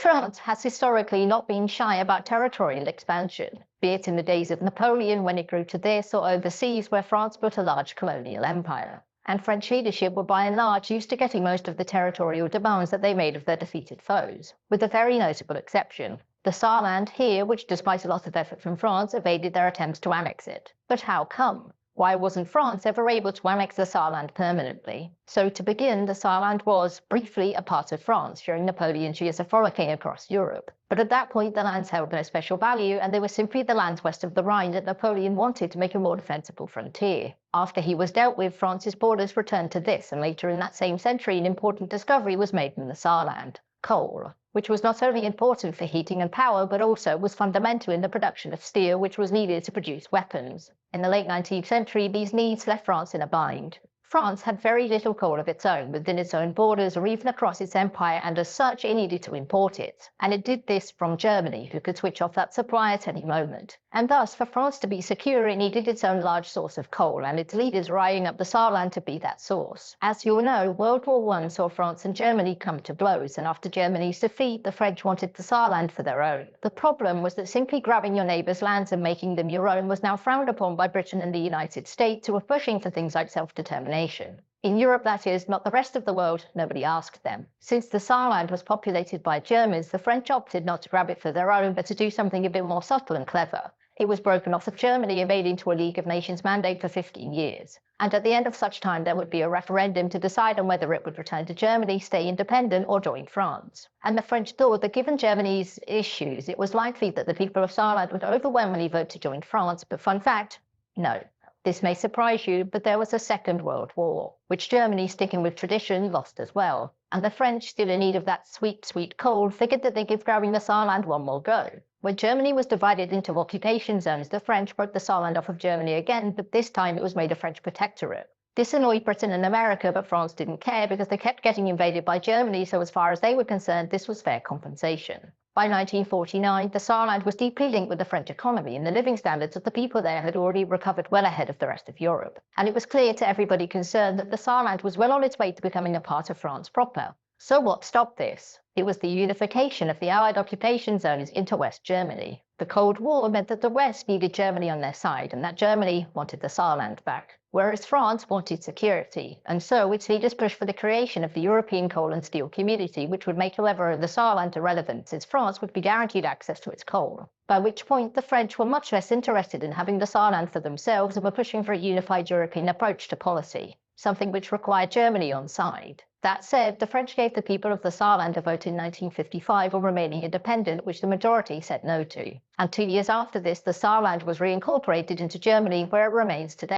France has historically not been shy about territorial expansion, be it in the days of Napoleon when it grew to this, or overseas where France built a large colonial empire. And French leadership were by and large used to getting most of the territorial demands that they made of their defeated foes, with a very notable exception. The Saarland here, which despite a lot of effort from France, evaded their attempts to annex it. But how come? Why wasn't France ever able to annex the Saarland permanently? So to begin, the Saarland was, briefly, a part of France during Napoleon's years of frolicking across Europe. But at that point the lands held no special value, and they were simply the lands west of the Rhine that Napoleon wanted to make a more defensible frontier. After he was dealt with, France's borders returned to this, and later in that same century an important discovery was made in the Saarland: coal, which was not only important for heating and power, but also was fundamental in the production of steel, which was needed to produce weapons. In the late 19th century, these needs left France in a bind. France had very little coal of its own within its own borders or even across its empire, and as such it needed to import it. And it did this from Germany, who could switch off that supply at any moment. And thus, for France to be secure, it needed its own large source of coal, and its leaders were eyeing up the Saarland to be that source. As you'll know, World War I saw France and Germany come to blows, and after Germany's defeat, the French wanted the Saarland for their own. The problem was that simply grabbing your neighbour's lands and making them your own was now frowned upon by Britain and the United States, who were pushing for things like self-determination. In Europe, that is, not the rest of the world. Nobody asked them. Since the Saarland was populated by Germans, the French opted not to grab it for their own, but to do something a bit more subtle and clever. It was broken off of Germany and made into a League of Nations mandate for 15 years. And at the end of such time, there would be a referendum to decide on whether it would return to Germany, stay independent, or join France. And the French thought that given Germany's issues, it was likely that the people of Saarland would overwhelmingly vote to join France, but fun fact, no. This may surprise you, but there was a Second World War, which Germany, sticking with tradition, lost as well. And the French, still in need of that sweet, sweet coal, figured that they'd give grabbing the Saarland one more go. When Germany was divided into occupation zones, the French broke the Saarland off of Germany again, but this time it was made a French protectorate. This annoyed Britain and America, but France didn't care because they kept getting invaded by Germany, so as far as they were concerned, this was fair compensation. By 1949, the Saarland was deeply linked with the French economy, and the living standards of the people there had already recovered well ahead of the rest of Europe. And it was clear to everybody concerned that the Saarland was well on its way to becoming a part of France proper. So what stopped this? It was the unification of the Allied occupation zones into West Germany. The Cold War meant that the West needed Germany on their side, and that Germany wanted the Saarland back, whereas France wanted security, and so its leaders pushed for the creation of the European Coal and Steel Community, which would make however the Saarland irrelevant, since France would be guaranteed access to its coal. By which point the French were much less interested in having the Saarland for themselves and were pushing for a unified European approach to policy, something which required Germany on side. That said, the French gave the people of the Saarland a vote in 1955 on remaining independent, which the majority said no to. And 2 years after this, the Saarland was reincorporated into Germany, where it remains today.